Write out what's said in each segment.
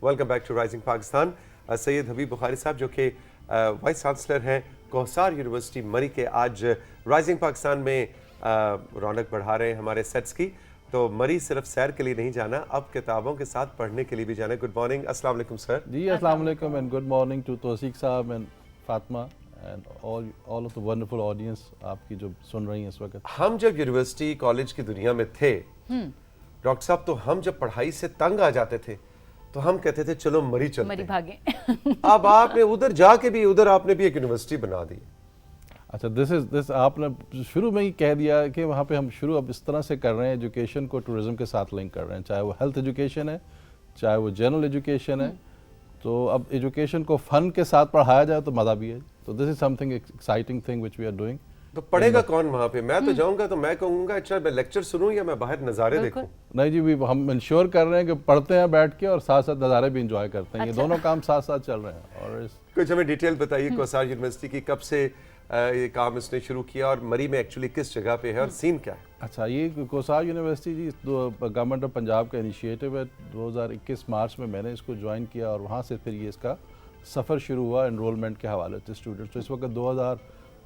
Welcome back to rising Pakistan. Syed Habib Bukhari sahab جو کہ vice chancellor ہیں کوہسار یونیورسٹی مری کے, آج رائزنگ پاکستان میں رونق بڑھا رہے ہیں ہمارے سیٹس کی. تو مری صرف سیر کے لیے نہیں جانا, اب کتابوں کے ساتھ پڑھنے کے لیے بھی جانا. گڈ مارننگ, السلام علیکم سر. جی السلام علیکم اینڈ گڈ مارننگ ٹو توثیق صاحب and Fatima and all of the wonderful audience آپ کی جو سن رہی ہیں اس وقت. ہم جب یونیورسٹی کالج کی دنیا میں تھے ڈاکٹر صاحب, تو ہم جب پڑھائی سے تنگ آ جاتے تھے تو ہم کہتے تھے چلو مری چلتے ہیں. اب آپ نے ادھر جا کے بھی ادھر آپ نے بھی ایک یونیورسٹی بنا دی. اچھا دس آپ نے شروع میں ہی کہہ دیا کہ وہاں پہ ہم شروع اب اس طرح سے کر رہے ہیں, ایجوکیشن کو ٹورزم کے ساتھ لنک کر رہے ہیں, چاہے وہ ہیلتھ ایجوکیشن ہے چاہے وہ جنرل ایجوکیشن ہے. تو اب ایجوکیشن کو فن کے ساتھ پڑھایا جائے تو مزہ بھی ہے. تو this is something exciting thing which we are doing. تو پڑھے گا کون وہاں پہ؟ میں تو جاؤں گا تو میں کہوں گا اچھا میں لیکچر سنوں یا میں باہر نظارے دیکھوں. نہیں جی, ہم انشور کر رہے ہیں کہ پڑھتے ہیں بیٹھ کے اور ساتھ ساتھ نظارے بھی انجوائے کرتے ہیں. یہ دونوں کام ساتھ ساتھ چل رہے ہیں. اور کچھ ہمیں ڈیٹیل بتائیے کوہسار یونیورسٹی کی, کب سے یہ کام اس نے شروع کیا اور مری میں ایکچولی کس جگہ پہ ہے اور سین کیا ہے؟ اچھا, یہ Kohsar university ji government of Punjab کا انیشیٹو ہے. 2021 مارچ میں میں نے اس کو جوائن کیا اور وہاں سے پھر یہ اس کا سفر شروع ہوا انرولمنٹ کے حوالے سے اسٹوڈنٹس. تو اس وقت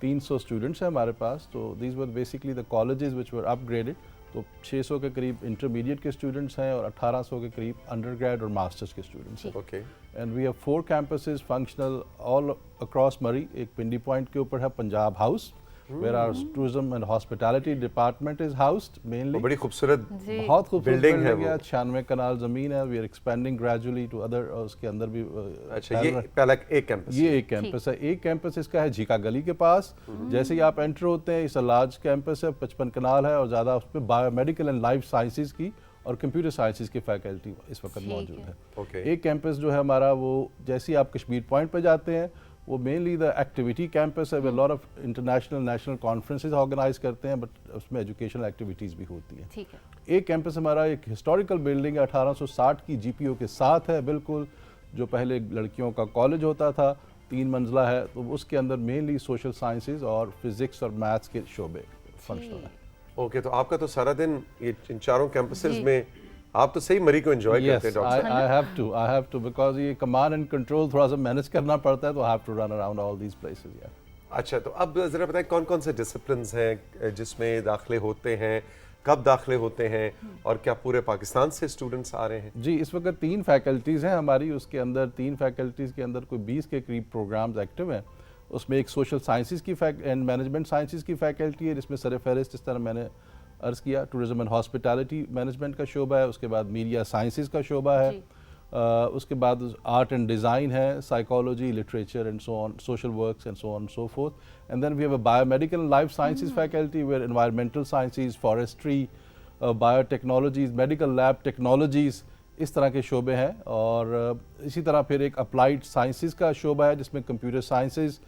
2300 اسٹوڈنٹس ہیں ہمارے پاس. تو these were basically the colleges which were up graded. تو 600 کے قریب انٹرمیڈیٹ کے اسٹوڈنٹس ہیں اور 1800 کے قریب انڈر گریڈ اور ماسٹرز کے اسٹوڈنٹس ہیں. Okay, and we have 4 campuses functional all across Murree. ایک پنڈی پوائنٹ کے اوپر ہے Punjab house where our tourism and hospitality department is housed mainly. بڑی خوبصورت بہت خوبصورت بلڈنگ ہے وہ. 96 کنال زمین ہے. we are expanding gradually to other اس کے اندر بھی. اچھا, یہ پہلا ایک کیمپس, یہ ایک کیمپس ہے. ایک کیمپس اس کا ہے جھیکا گلی کے پاس. جیسے ہی آپ انٹر ہوتے ہیں, اس لارج کیمپس ہے, 55 کنال ہے اور زیادہ اس پہ bio medical and life sciences کی اور کمپیوٹر سائنسز کی فیکلٹی اس وقت موجود ہے. ایک کیمپس جو ہے ہمارا, وہ جیسے ہی آپ کشمیر پوائنٹ پہ جاتے ہیں, وہ مینلی دا ایکٹیویٹی کیمپس ہے. Lot of international national conferences organise کرتے ہیں, بٹ اس میں ایجوکیشنل ایکٹیویٹیز بھی ہوتی ہیں. ایک کیمپس ہمارا ایک ہسٹوریکل بلڈنگ ہے, 1860 کی جی پی او کے ساتھ ہے بالکل, جو پہلے لڑکیوں کا کالج ہوتا تھا. 3 منزلہ ہے. تو اس کے اندر مینلی سوشل سائنسز اور فزکس اور میتھس کے شعبے فنکشنل ہیں. اوکے, تو آپ کا تو سارا دن ان چاروں کیمپسز میں آپ تو صحیح مری کو انجوائے کرتے ہیں ڈاکٹر صاحب. I have to because یہ کمانڈ اینڈ کنٹرول تھوڑا سا مینیج کرنا پڑتا ہے, تو I have to run around all these places. اچھا, تو اب ذرا بتائیں کون کون سے ڈسپلنز ہیں جس میں داخلے ہوتے ہیں, کب داخلے ہوتے ہیں, اور کیا پورے پاکستان سے اسٹوڈنٹس آ رہے ہیں؟ جی, اس وقت 3 فیکلٹیز ہیں ہماری. اس کے اندر 3 فیکلٹیز کے اندر کوئی 20 کے قریب پروگرامز ایکٹیو ہیں. اس میں ایک سوشل سائنسز کی اینڈ مینجمنٹ سائنسز کی فیکلٹی ہے, جس میں سر فہرست اس طرح میں نے عرض کیا ٹورزم اینڈ ہاسپٹیلٹی مینجمنٹ کا شعبہ ہے. اس کے بعد میڈیا سائنسز کا شعبہ ہے. اس کے بعد آرٹ اینڈ ڈیزائن ہے, psychology, literature and so on, social works and so on so forth. And then we have a biomedical and life sciences faculty where environmental sciences, forestry, biotechnologies, medical lab technologies, اس طرح کے شعبے ہیں. اور اسی طرح پھر ایک اپلائیڈ سائنسز کا شعبہ ہے, جس میں computer sciences,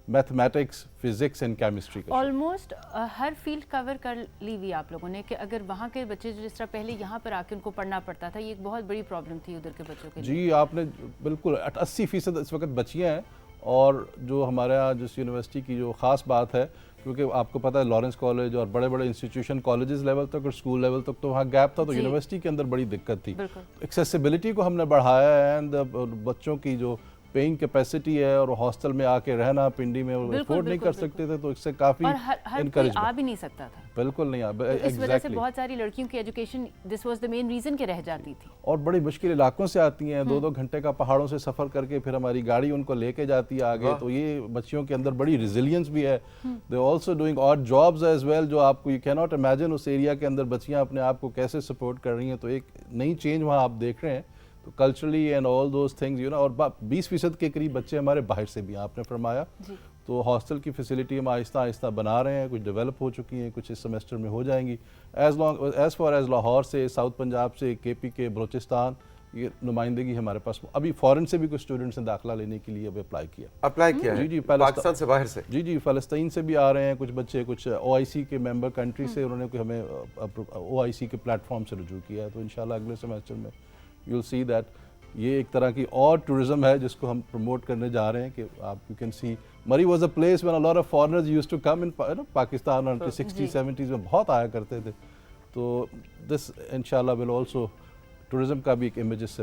mathematics, physics and chemistry کا. آلموسٹ ہر فیلڈ کور کر لی ہوئی آپ لوگوں نے, کہ اگر وہاں کے بچے جس طرح پہلے یہاں پر آ کے ان کو پڑھنا پڑتا تھا, یہ ایک بہت بڑی پرابلم تھی ادھر کے بچوں کے لیے. جی, آپ نے بالکل 80% اس وقت بچیاں ہیں. اور جو ہمارے یہاں جس یونیورسٹی کی جو خاص بات ہے, کیونکہ آپ کو پتہ ہے لارنس کالج اور بڑے بڑے انسٹیٹیوشن کالجز لیول تک اور اسکول لیول تک تو وہاں گیپ تھا, تو یونیورسٹی کے اندر بڑی دقت تھی. ایکسیسیبلٹی کو ہم نے بڑھایا ہے, اینڈ بچوں کی جو پیئنگ کیپیسٹی ہے, اور ہاسٹل میں آ کے رہنا پنڈی میں افورڈ نہیں کر سکتے تھے, تو اس سے کافی انکریج آ بھی نہیں سکتا تھا. بالکل نہیں, اس وجہ سے بہت ساری لڑکیوں کی education this was the main reason کہ رہ جاتی تھی. اور بڑی مشکل علاقوں سے آتی ہیں, 2-2 گھنٹے کا پہاڑوں سے سفر کر کے پھر ہماری گاڑی ان کو لے کے جاتی ہے آگے. تو یہ بچیوں کے اندر بڑی ریزیلینس بھی ہے. They also doing odd jobs as well, جو آپ کو یو کی ناٹ امیجن اس ایریا کے اندر بچیاں اپنے آپ کو کیسے سپورٹ کر رہی ہیں. تو ایک نئی چینج وہاں آپ دیکھ رہے ہیں. تو culturally and all those things you know, اور 20% کے قریب بچے ہمارے باہر سے بھی ہیں, آپ نے فرمایا. تو ہاسٹل کی فیسلٹی ہم آہستہ آہستہ بنا رہے ہیں, کچھ ڈیولپ ہو چکی ہیں, کچھ اس سیمسٹر میں ہو جائیں گی. ایز فار ایز لاہور سے, ساؤتھ پنجاب سے, کے پی کے, بلوچستان, یہ نمائندگی ہمارے پاس. ابھی فورن سے بھی کچھ اسٹوڈنٹس نے داخلہ لینے کے لیے اب اپلائی کیا. جی, پاکستان سے باہر سے. جی, فلسطین سے بھی آ رہے ہیں کچھ بچے, کچھ او آئی سی کے ممبر کنٹری سے. انہوں نے ہمیں او آئی سی کے پلیٹ فارم سے رجوع کیا ہے. تو انشاءاللہ اگلے سیمسٹر میں یو ول سی دیٹ یہ ایک طرح کی اور ٹورزم ہے جس کو ہم پروموٹ کرنے جا رہے ہیں. کہ آپ you can see Murree was a place when a lot of foreigners used to come in Pakistan, اور 60-70s میں بہت آیا کرتے تھے. تو دس انشاءاللہ ول آلسو ٹورزم کا بھی ایک امیج اس سے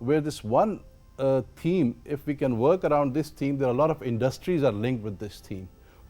where this one theme, if we can work around this theme, there are a lot of industries are linked with this theme.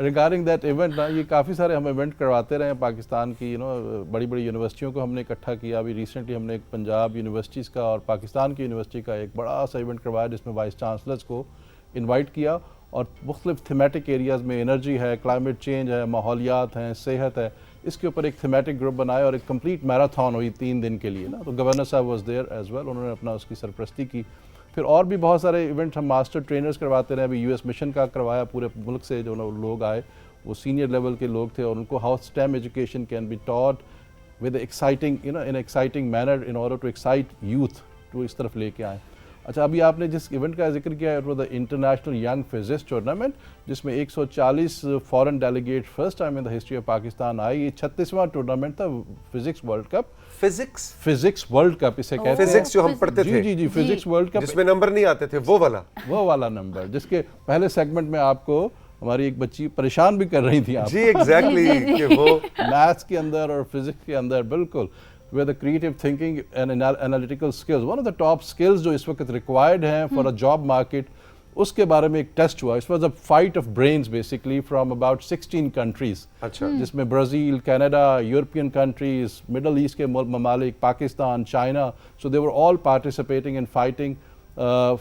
Regarding that event نا، یہ کافی سارے ہم ایونٹ کرواتے رہے ہیں پاکستان کی، بڑی بڑی یونیورسٹیوں کو ہم نے اکٹھا کیا. ابھی ریسنٹلی ہم نے ایک پنجاب یونیورسٹیز کا اور پاکستان کی یونیورسٹی کا ایک بڑا سا ایونٹ کروایا جس میں وائس چانسلرز کو انوائٹ کیا، اور مختلف تھیمیٹک ایریاز میں انرجی ہے، کلائمیٹ چینج ہے، ماحولیات ہیں، صحت ہے، اس کے اوپر ایک تھیمیٹک گروپ بنایا اور ایک کمپلیٹ میراتھن ہوئی 3 دن کے لیے نا. تو گورنر صاحب واز دیئر ایز ویل، انہوں نے اپنا اس کی سرپرستی کی. پھر اور بھی بہت سارے ایونٹ ہم ماسٹر ٹرینرز کرواتے رہے. ابھی یو ایس مشن کا کروایا، پورے ملک سے جو لوگ آئے وہ سینئر لیول کے لوگ تھے، اور ان کو how STEM education can be taught with exciting in exciting manner in order to excite youth to اس طرف لے کے آئیں. اچھا، ابھی آپ نے جس ایونٹ کا ذکر کیا ہے it was the international young physics tournament, جس میں 140 foreign delegate first time in the history of Pakistan آئی. یہ 36واں ٹورنامنٹ تھا physics world cup. Physics world cup اسے کہتے ہیں. فزکس جو ہم پڑھتے تھے، جی فزکس ورلڈ کپ، جس میں نمبر نہیں آتے تھے، وہ والا نمبر، جس کے پہلے سیگمنٹ میں آپ کو ہماری ایک بچی پریشان بھی کر رہی تھی آپ جی ایگزیکٹلی کہ وہ میتھس کے اندر اور فزکس کے اندر. بالکل where the creative thinking and analytical skills, one of the top skills جو اس وقت required ہیں for a job market، اس کے بارے میں ایک ٹیسٹ ہوا. It was a fight of brains basically from about 16 countries، جس میں Brazil, Canada, European countries, Middle East کے ممالک، Pakistan, China. So they were all participating and fighting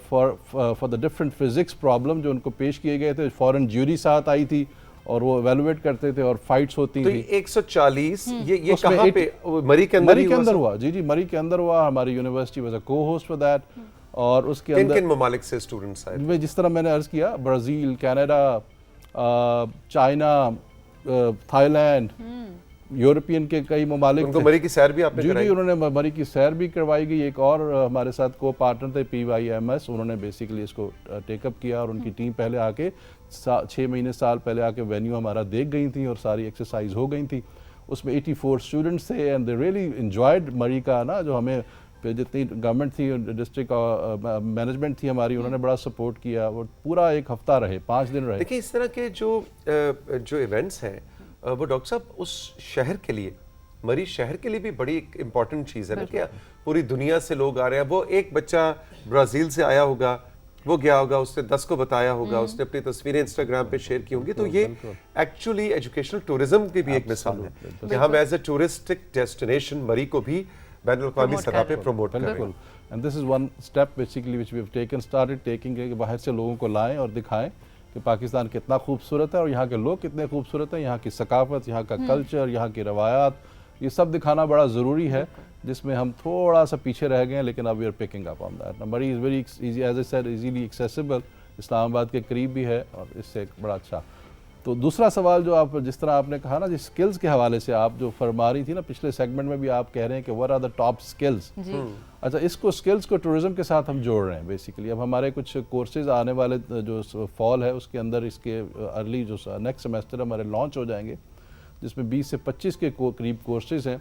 for the different physics problem جو ان کو پیش کیے گئے تھے. فورن جیوری ساتھ آئی تھی اور وہ ایویلویٹ کرتے تھے اور فائٹس ہوتی تھیں. 140 یہ کہاں پہ؟ مری کے اندر ہوا. جی مری کے اندر ہوا. ہماری یونیورسٹی واز اے کو ہوسٹ فار دیٹ. اور اس کے اندر کن ممالک سے اسٹوڈنٹس آئے؟ جس طرح میں نے عرض کیا، Brazil, Canada, China, Thailand, European کے کئی ممالک. ان کو مری کی سیر بھی آپ نے کرائی؟ جی انہوں نے مری کی سیر بھی کروائی گئی. ایک اور ہمارے ساتھ کو پارٹنر تھے PYMS، انہوں نے بیسیکلی اس کو ٹیک اپ کیا، اور ان کی ٹیم پہلے آ کے 6 مہینے سال پہلے آ کے وینیو ہمارا دیکھ گئی تھیں اور ساری ایکسرسائز ہو گئی تھیں. اس میں 84 اسٹوڈنٹس تھے اینڈ دے ریئلی انجوائڈ مری کا نا. جو ہمیں جتنی گورنمنٹ تھی، ڈسٹرکٹ مینجمنٹ تھی ہماری، انہوں نے بڑا سپورٹ کیا. وہ پورا ایک ہفتہ رہے، 5 دن رہے. دیکھیں اس طرح کے جو ایونٹس ہیں وہ ڈاکٹر صاحب اس شہر کے لیے، مری شہر کے لیے بھی بڑی ایک امپورٹنٹ چیز ہے نا. کہ پوری دنیا سے لوگ آ رہے ہیں. وہ ایک بچہ برازیل سے آیا ہوگا، وہ گیا ہوگا، اس نے 10 کو بتایا ہوگا، اس نے اپنی تصویریں انسٹاگرام پہ شیئر کی ہوں گی. تو یہ ایکچولی ایجوکیشنل ٹورزم کی بھی ایک مثال ہے کہ ہم ایز اے ٹورسٹک ڈیسٹینیشن مری کو بھی بین الاقوامی سطح پہ پروموٹ کر رہے ہیں. And this is one step basically which we have taken started taking, کہ باہر سے لوگوں کو لائیں اور دکھائیں کہ پاکستان کتنا خوبصورت ہے اور یہاں کے لوگ کتنے خوبصورت ہیں. یہاں کی ثقافت، یہاں کا کلچر، یہاں کی روایات، یہ سب دکھانا بڑا ضروری ہے، جس میں ہم تھوڑا سا پیچھے رہ گئے ہیں. لیکن اب we are picking up on that. Murree is very easy, as I said easily accessible, Islamabad کے قریب بھی ہے اور اس سے ایک بڑا اچھا. تو دوسرا سوال جو آپ جس طرح آپ نے کہا نا، جس اسکلز کے حوالے سے آپ جو فرما رہی تھی نا پچھلے سیگمنٹ میں بھی، آپ کہہ رہے ہیں کہ what are the top skills. اچھا، اس کو اسکلز کو ٹورزم کے ساتھ ہم جوڑ رہے ہیں بیسیکلی. اب ہمارے کچھ کورسز آنے والے جو فال ہے اس کے اندر، اس کے ارلی جو نیکسٹ سیمسٹر ہمارے لانچ ہو جائیں گے، جس میں 20 سے 25 کے قریب کورسز ہیں.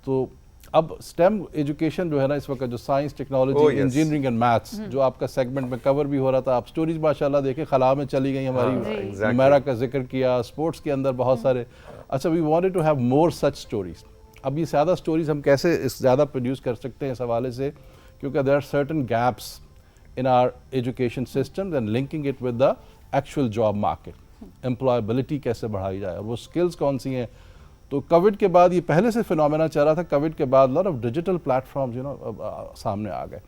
تو اب STEM ایجوکیشن جو ہے نا اس وقت، جو science, technology, engineering and maths, جو آپ کا سیگمنٹ میں کور بھی ہو رہا تھا. آپ سٹوریز ماشاءاللہ دیکھیں خلا میں چلی گئی ہماری، میرا کا ذکر کیا، اسپورٹس کے اندر بہت سارے. اچھا، we wanted to have more such stories. اب یہ زیادہ اسٹوریز ہم کیسے زیادہ پروڈیوس کر سکتے ہیں اس حوالے سے، کیونکہ there are certain gaps in our education system and linking it with the actual job market. Employability کیسے بڑھائی جائے، اور وہ اسکلز کون سی ہیں. تو کووڈ کے بعد یہ پہلے سے فینومینا چل رہا تھا. کووڈ کے بعد lot of digital platforms سامنے آ گئے،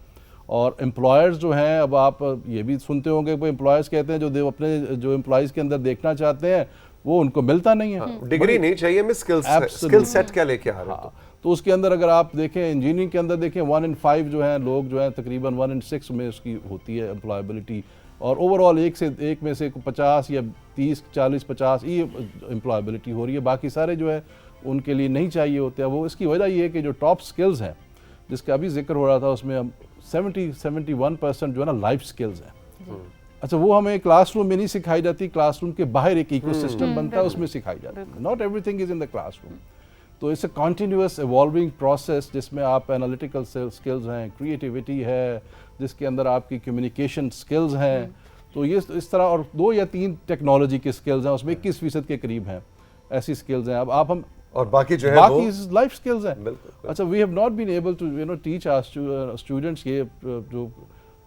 اور امپلائرز جو ہیں، اب آپ یہ بھی سنتے ہوں گے وہ امپلائرز کہتے ہیں جو اپنے جو امپلائیز کے اندر دیکھنا چاہتے ہیں وہ ان کو ملتا نہیں ہے. ڈگری نہیں چاہیے، ہمیں اسکل سیٹ کیا لے کے آ رہے ہیں. تو اس کے اندر اگر آپ دیکھیں انجینئرنگ کے اندر دیکھیں 1 in 5 جو ہیں لوگ جو ہیں تقریباً 1 in 6 میں اس کی ہوتی ہے امپلائبلٹی. اور اوور آل ایک میں سے 50 یا 30 40 50 یہ امپلائبلٹی ہو رہی ہے. باقی سارے جو ہے ان کے لیے نہیں چاہیے ہوتے ہیں. وہ اس کی وجہ یہ ہے کہ جو ٹاپ سکلز ہیں جس کا ابھی ذکر ہو رہا تھا، اس میں 71% جو ہے نا لائف سکلز ہیں. اچھا، وہ ہمیں کلاس روم میں نہیں سکھائی جاتی، کلاس روم کے باہر ایک ایکو سسٹم بنتا ہے، اس میں سکھائی جاتی ہے. Not everything is in the classroom. تو it's a continuous evolving process جس میں آپ انالیٹیکل سکلز ہیں، کریٹیوٹی ہے، جس کے اندر آپ کی کمیونیکیشن سکلز ہیں. تو یہ اس طرح، اور 2 یا 3 ٹیکنالوجی کے سکلز ہیں، اس میں 21% کے قریب ہیں ایسی سکلز ہیں. اب آپ ہم اور باقی جو ہے باقی لائف سکلز ہیں. اچھا، we have not been able to teach our students یہ جو